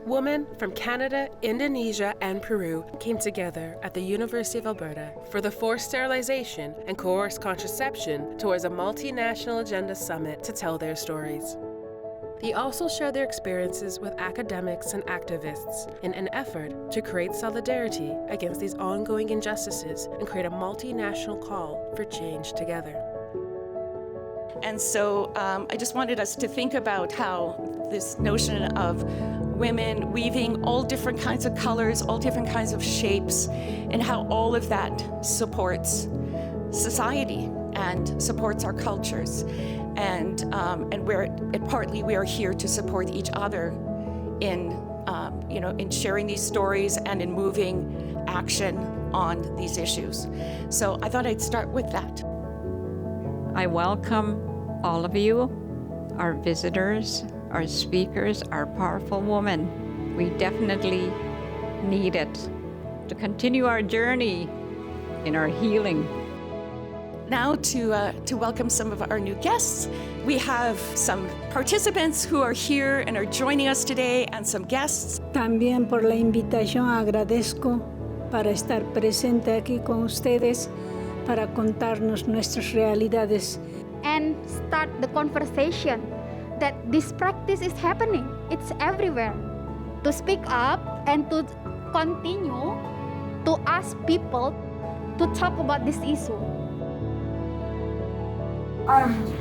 Women from Canada, Indonesia, and Peru came together at the University of Alberta for the Forced Sterilization and Coerced Contraception towards a multinational agenda summit to tell their stories. They also share their experiences with academics and activists in an effort to create solidarity against these ongoing injustices and create a multinational call for change together. And so I just wanted us to think about how this notion of women weaving all different kinds of colors, all different kinds of shapes, and how all of that supports society and supports our cultures. And where partly we are here to support each other in sharing these stories and in moving action on these issues. So I thought I'd start with that. I welcome all of you, our visitors, our speakers, our powerful women. We definitely need it to continue our journey in our healing. Now to welcome some of our new guests. We have some participants who are here and are joining us today and some guests. También por la invitación agradezco para estar presente aquí con ustedes para contarnos nuestras realidades. And start the conversation that this practice is happening. It's everywhere. To speak up and to continue to ask people to talk about this issue.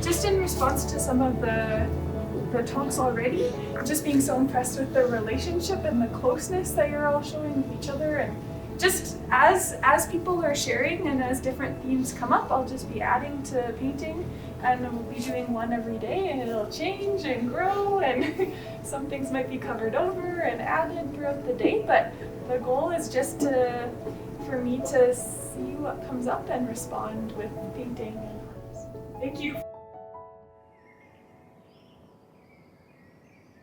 Just in response to some of the talks already, just being so impressed with the relationship and the closeness that you're all showing with each other, and just as people are sharing and as different themes come up, I'll just be adding to painting, and we'll be doing one every day, and it'll change and grow, and some things might be covered over and added throughout the day, but the goal is just for me to see what comes up and respond with painting. Thank you.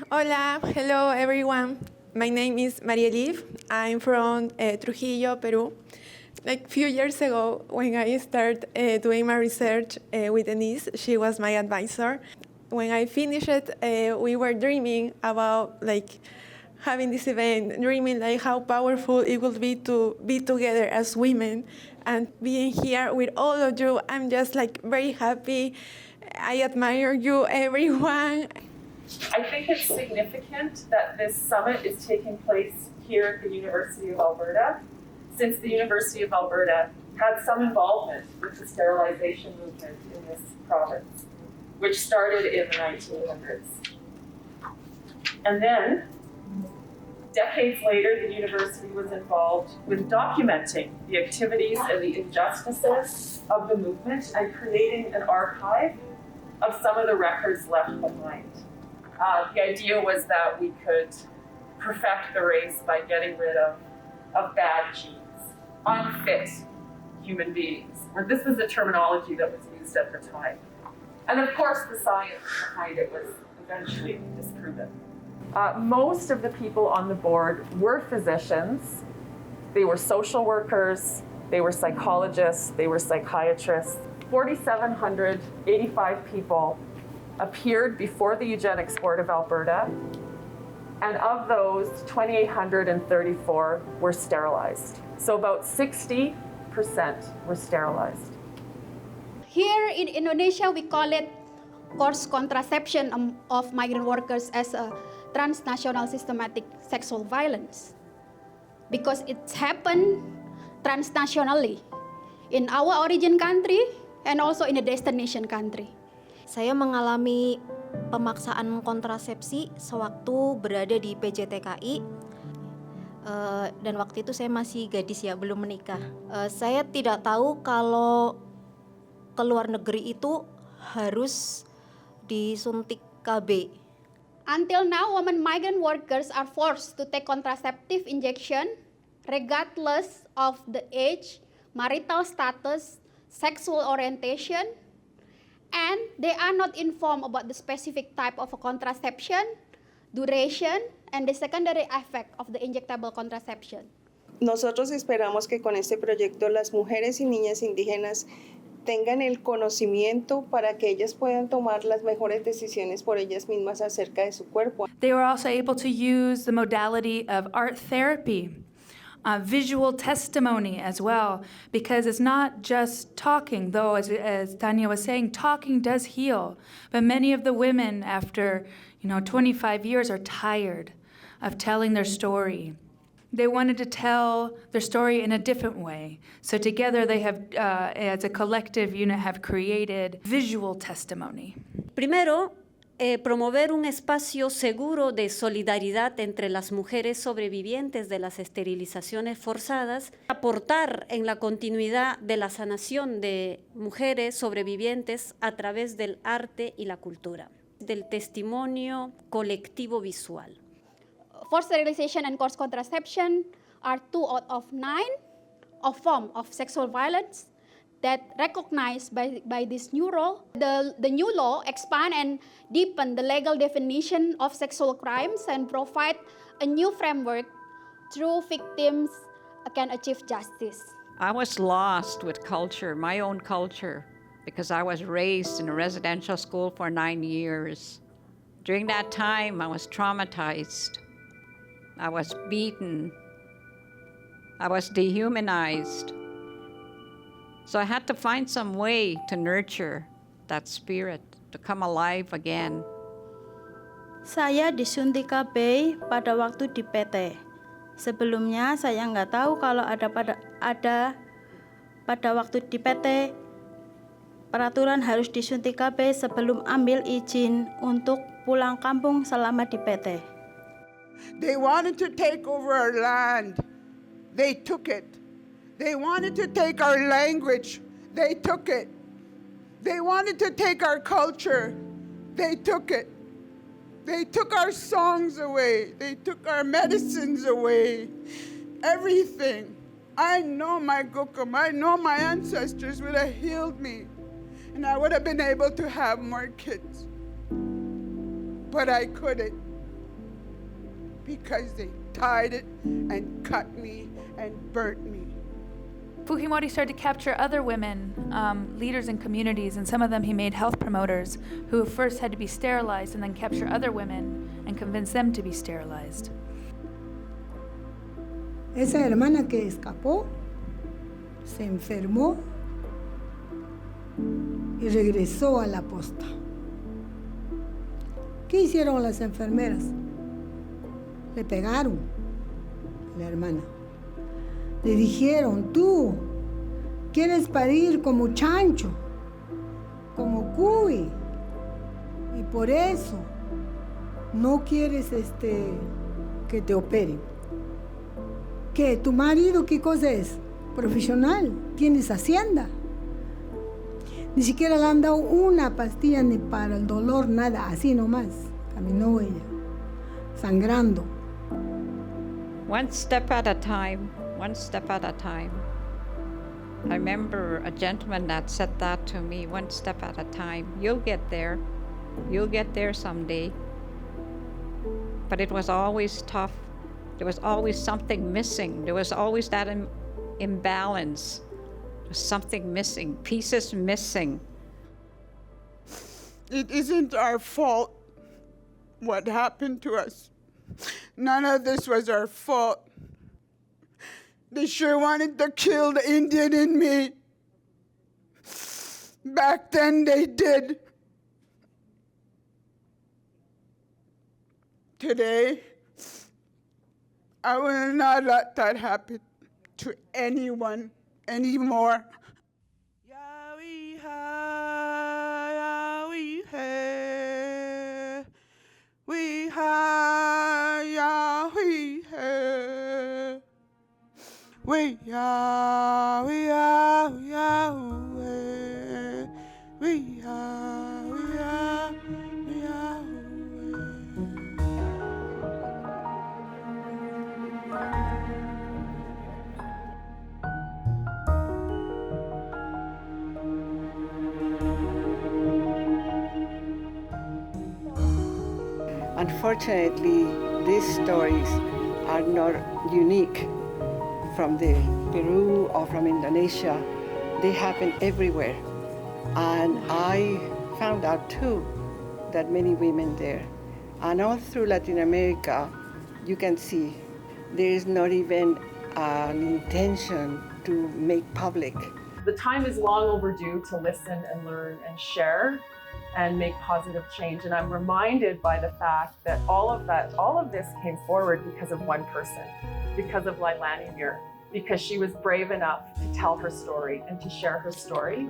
Hola, hello everyone. My name is Maria Liv. I'm from Trujillo, Peru. Like a few years ago, when I started doing my research with Denise, she was my advisor. When I finished it, we were dreaming about having this event, dreaming how powerful it would be to be together as women. And being here with all of you, I'm just very happy. I admire you, everyone. I think it's significant that this summit is taking place here at the University of Alberta, since the University of Alberta had some involvement with the sterilization movement in this province, which started in the 1900s. And then, decades later, the university was involved with documenting the activities and the injustices of the movement and creating an archive of some of the records left behind. The idea was that we could perfect the race by getting rid of bad genes, unfit human beings, or this was the terminology that was used at the time. And of course, the science behind it was eventually disproven. Most of the people on the board were physicians. They were social workers, they were psychologists, they were psychiatrists. 4,785 people appeared before the Eugenics Board of Alberta, and of those, 2,834 were sterilized. So about 60% were sterilized. Here in Indonesia, we call it coerced contraception of migrant workers as a transnational systematic sexual violence, because it's happened transnationally in our origin country and also in the destination country. Saya mengalami pemaksaan kontrasepsi sewaktu berada di PJTKI, dan waktu itu saya masih gadis ya, belum menikah. Saya tidak tahu kalau ke luar negeri itu harus disuntik KB. Until now, women migrant workers are forced to take contraceptive injection regardless of the age, marital status, sexual orientation, and they are not informed about the specific type of a contraception, duration, and the secondary effect of the injectable contraception. Nosotros esperamos que con este proyecto las mujeres y niñas indígenas tengan el conocimiento para que ellas puedan tomar las mejores decisiones por ellas mismas acerca de su cuerpo. They were also able to use the modality of art therapy, visual testimony as well, because it's not just talking, though, as Tanya was saying, talking does heal. But many of the women after 25 years are tired of telling their story. They wanted to tell their story in a different way. So together they have, as a collective unit, have created visual testimony. Primero, promover un espacio seguro de solidaridad entre las mujeres sobrevivientes de las esterilizaciones forzadas, aportar en la continuidad de la sanación de mujeres sobrevivientes a través del arte y la cultura, del testimonio colectivo visual. Forced sterilization and coerced contraception are 2 out of 9 of forms of sexual violence that recognized by this new law. The new law expand and deepen the legal definition of sexual crimes and provide a new framework through victims can achieve justice. I was lost with culture, my own culture, because I was raised in a residential school for 9 years. During that time, I was traumatized. I was beaten. I was dehumanized. So I had to find some way to nurture that spirit, to come alive again. Saya disuntik KB pada waktu di PT. Sebelumnya saya nggak tahu kalau ada pada waktu di PT peraturan harus disuntik KB sebelum ambil izin untuk pulang kampung selama di PT. They wanted to take over our land. They took it. They wanted to take our language. They took it. They wanted to take our culture. They took it. They took our songs away. They took our medicines away. Everything. I know my Gukum, I know my ancestors would have healed me, and I would have been able to have more kids. But I couldn't, because they tied it and cut me and burnt me. Fujimori started to capture other women, leaders in communities, and some of them he made health promoters who first had to be sterilized and then capture other women and convince them to be sterilized. Esa hermana que escapó se enfermó y regresó a la posta. ¿Qué hicieron las enfermeras? Le pegaron a la hermana. Le dijeron, tú quieres parir como chancho, como cuy, y por eso no quieres que te operen. ¿Qué? ¿Tu marido qué cosa es? Profesional, tienes hacienda. Ni siquiera le han dado una pastilla ni para el dolor, nada, así nomás. Caminó ella, sangrando. One step at a time, one step at a time. I remember a gentleman that said that to me, one step at a time. You'll get there someday. But it was always tough. There was always something missing. There was always that imbalance. There was something missing, pieces missing. It isn't our fault what happened to us. None of this was our fault. They sure wanted to kill the Indian in me. Back then they did. Today, I will not let that happen to anyone anymore. Unfortunately, these stories are not unique from the Peru or from Indonesia. They happen everywhere. And I found out too that many women there, and all through Latin America, you can see there is not even an intention to make public. The time is long overdue to listen and learn and share and make positive change. And I'm reminded by the fact that all of this came forward because of one person, because of Lailani Muir, because she was brave enough to tell her story and to share her story.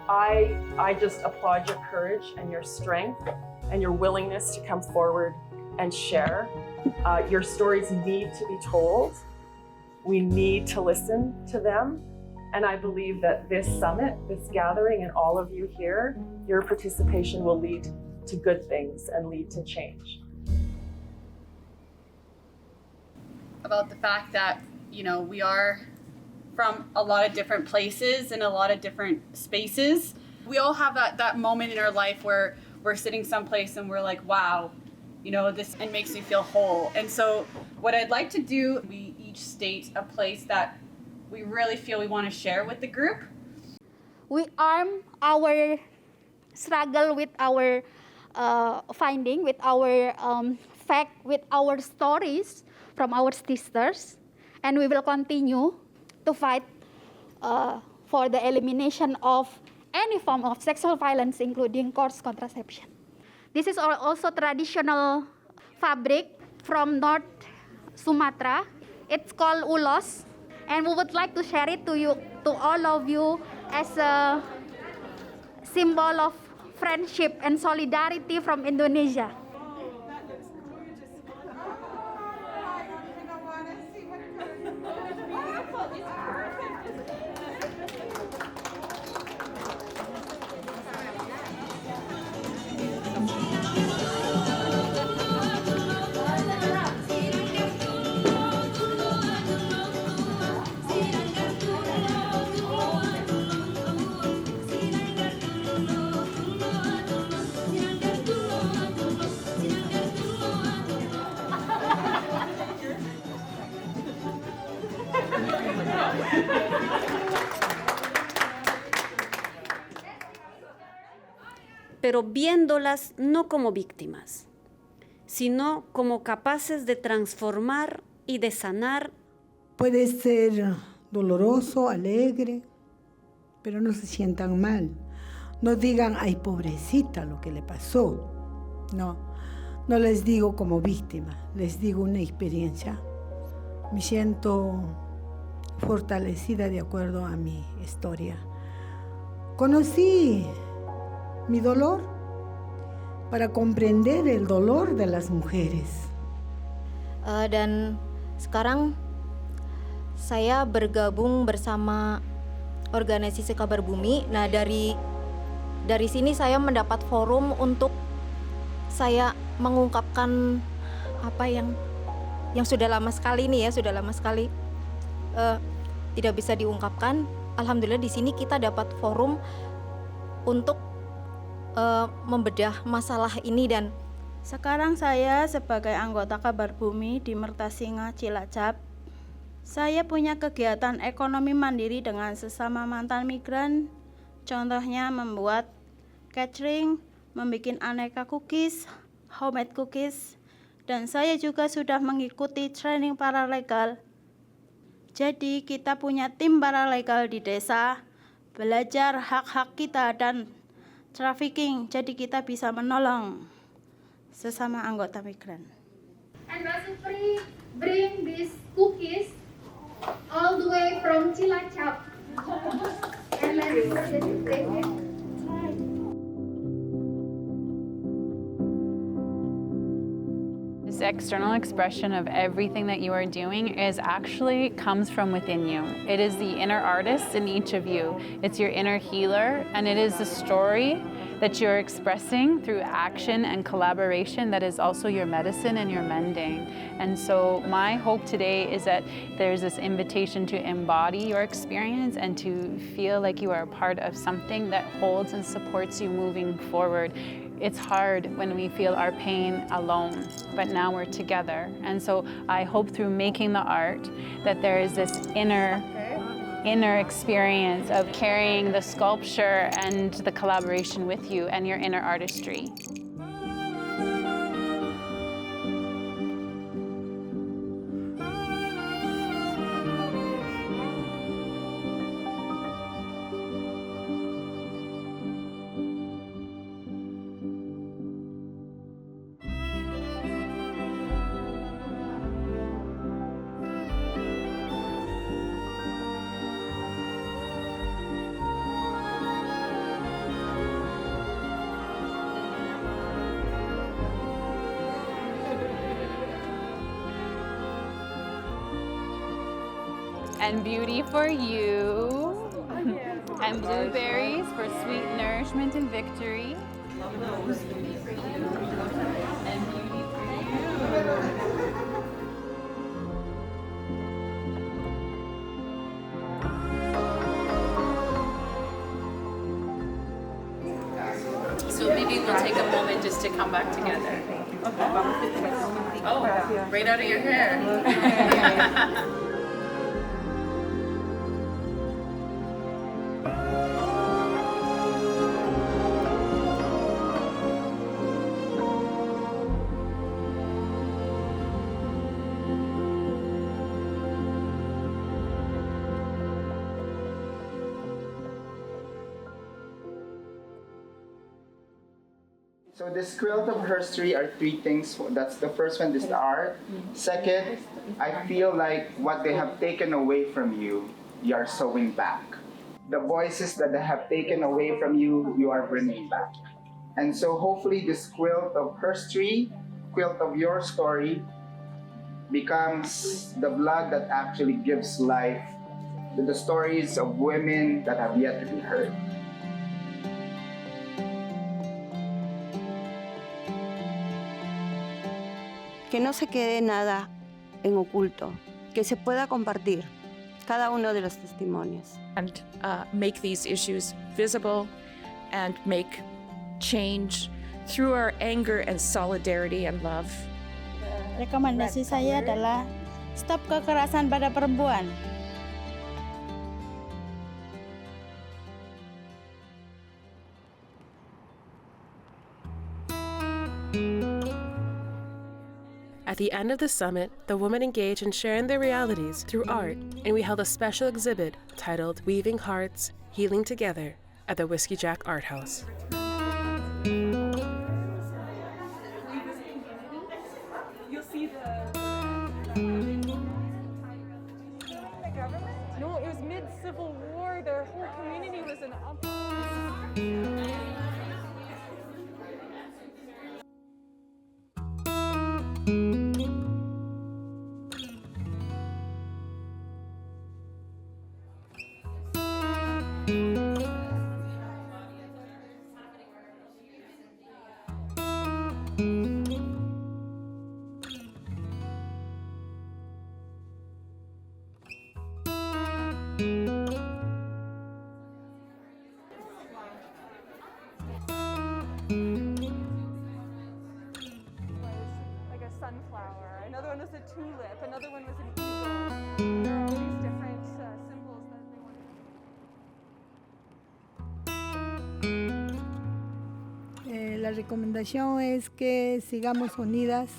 I just applaud your courage and your strength and your willingness to come forward and share. Your stories need to be told. We need to listen to them. And I believe that this summit, this gathering, and all of you here, your participation will lead to good things and lead to change. About the fact that, we are from a lot of different places and a lot of different spaces. We all have that moment in our life where we're sitting someplace and we're like, wow, this and makes me feel whole. And so what I'd like to do, we each state a place that we really feel we want to share with the group. We arm our struggle with our finding, with our fact, with our stories from our sisters, and we will continue to fight for the elimination of any form of sexual violence, including coerced contraception. This is also traditional fabric from North Sumatra. It's called ulos, and we would like to share it to all of you as a symbol of friendship and solidarity from Indonesia. Pero viéndolas no como víctimas, sino como capaces de transformar y de sanar. Puede ser doloroso, alegre, pero no se sientan mal. No digan, ay, pobrecita, lo que le pasó. No les digo como víctima, les digo una experiencia. Me siento fortalecida de acuerdo a mi historia. Conocí mi dolor para comprender el dolor de las mujeres. Dan sekarang saya bergabung bersama organisasi Kabar Bumi. Nah, dari sini saya mendapat forum untuk saya mengungkapkan apa yang sudah lama sekali tidak bisa diungkapkan. Alhamdulillah di sini kita dapat forum untuk membedah masalah ini. Dan sekarang saya sebagai anggota Kabar Bumi di Mertasinga, Cilacap, saya punya kegiatan ekonomi mandiri dengan sesama mantan migran. Contohnya membuat catering, membuat aneka cookies, homemade cookies, dan saya juga sudah mengikuti training paralegal. Jadi kita punya tim paralegal di desa, belajar hak-hak kita dan trafficking, jadi kita bisa menolong sesama anggota migran. And Masupri bring these cookies all the way from Cilacap. And let's take it. This external expression of everything that you are doing comes from within you. It is the inner artist in each of you. It's your inner healer, and it is the story that you're expressing through action and collaboration that is also your medicine and your mending. And so my hope today is that there's this invitation to embody your experience and to feel like you are a part of something that holds and supports you moving forward. It's hard when we feel our pain alone, but now we're together. And so I hope through making the art that there is this inner inner experience of carrying the sculpture and the collaboration with you and your inner artistry. And beauty for you, and blueberries for sweet nourishment and victory. And beauty for you. So maybe we'll take a moment just to come back together. Oh, right out of your hair. So this quilt of herstory are three things. That's the first one, this art. Second, I feel like what they have taken away from you, you are sewing back. The voices that they have taken away from you, you are bringing back. And so hopefully this quilt of herstory, quilt of your story, becomes the blood that actually gives life to the stories of women that have yet to be heard. Que no se quede nada en oculto, que se pueda compartir cada uno de los testimonios. And make these issues visible and make change through our anger and solidarity and love. Rekomendasi saya adalah stop kekerasan pada perempuan. At the end of the summit, the women engaged in sharing their realities through art, and we held a special exhibit titled Weaving Hearts, Healing Together at the Whiskey Jack Art House. You'll see the government? No, it was mid-Civil War. Their whole community was in uproar. Like a sunflower. Another one was a tulip. Another one was an eagle. There are all these different symbols that they wanted. La recomendación es que sigamos unidas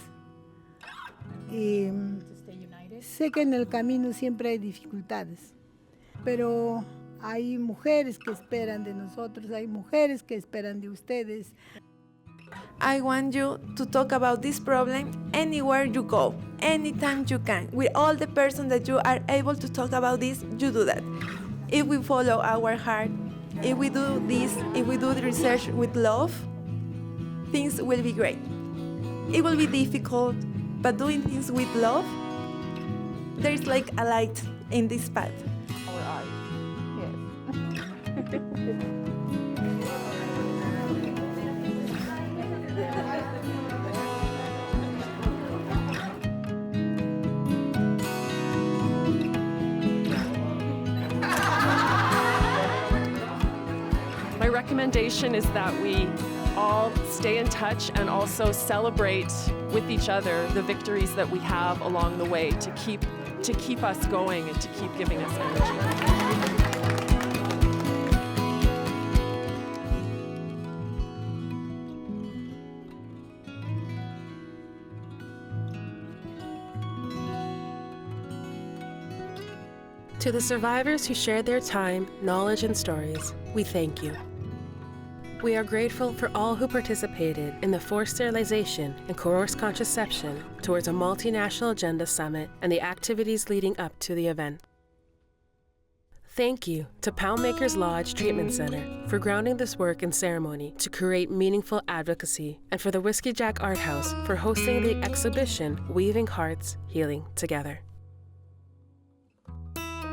y sé que en el camino siempre hay dificultades, pero hay mujeres que esperan de nosotros, hay mujeres que esperan de ustedes. I want you to talk about this problem anywhere you go, anytime you can. With all the person that you are able to talk about this, you do that. If we follow our heart, if we do this, if we do the research with love, things will be great. It will be difficult, but doing things with love, there's like a light in this path. Our eyes, yes. My recommendation is that we all stay in touch and also celebrate with each other the victories that we have along the way to keep to keep us going and to keep giving us energy. To the survivors who shared their time, knowledge, and stories, we thank you. We are grateful for all who participated in the Forced Sterilization and Coerced Contraception towards a Multinational Agenda Summit and the activities leading up to the event. Thank you to Poundmakers Lodge Treatment Center for grounding this work in ceremony to create meaningful advocacy, and for the Whiskey Jack Art House for hosting the exhibition Weaving Hearts, Healing Together.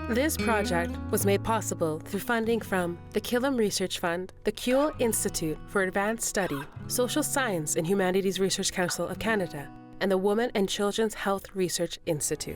This project was made possible through funding from the Killam Research Fund, the Kuehl Institute for Advanced Study, Social Science and Humanities Research Council of Canada, and the Women and Children's Health Research Institute.